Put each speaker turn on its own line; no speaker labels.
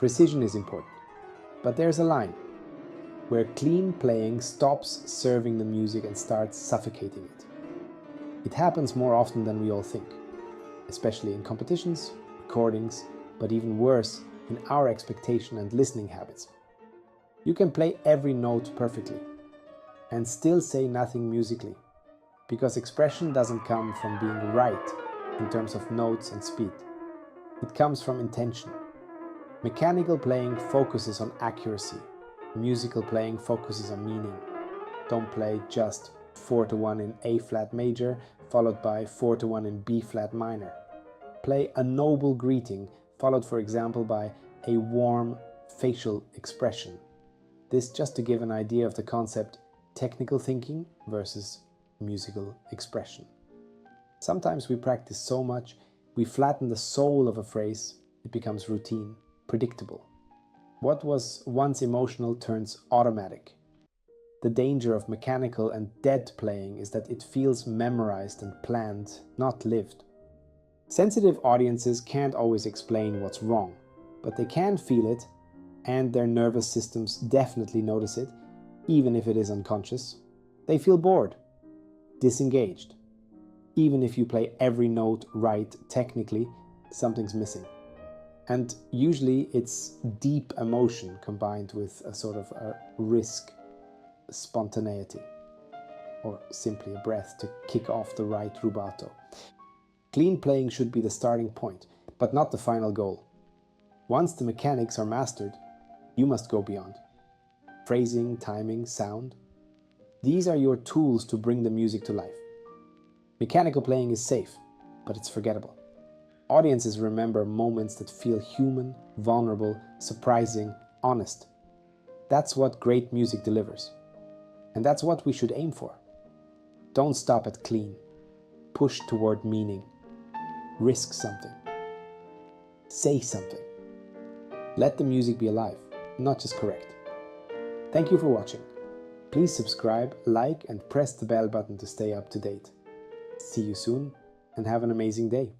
Precision is important, but there's a line where clean playing stops serving the music and starts suffocating it. It happens more often than we all think, especially in competitions, recordings, but even worse, in our expectation and listening habits. You can play every note perfectly and still say nothing musically, because expression doesn't come from being right in terms of notes and speed. It comes from intention. Mechanical playing focuses on accuracy. Musical playing focuses on meaning. Don't play just 4-1 in A flat major followed by 4-1 in B flat minor. Play a noble greeting followed, for example, by a warm facial expression. This just to give an idea of the concept technical thinking versus musical expression. Sometimes we practice so much, we flatten the soul of a phrase, it becomes routine, predictable. What was once emotional turns automatic. The danger of mechanical and dead playing is that it feels memorized and planned, not lived. Sensitive audiences can't always explain what's wrong, but they can feel it, and their nervous systems definitely notice it, even if it is unconscious. They feel bored, disengaged. Even if you play every note right technically, something's missing. And usually it's deep emotion combined with a sort of a risk, spontaneity, or simply a breath to kick off the right rubato. Clean playing should be the starting point, but not the final goal. Once the mechanics are mastered, you must go beyond. Phrasing, timing, sound. These are your tools to bring the music to life. Mechanical playing is safe, but it's forgettable. Audiences remember moments that feel human, vulnerable, surprising, honest. That's what great music delivers. And that's what we should aim for. Don't stop at clean. Push toward meaning. Risk something. Say something. Let the music be alive, not just correct. Thank you for watching. Please subscribe, like, and press the bell button to stay up to date. See you soon, and have an amazing day.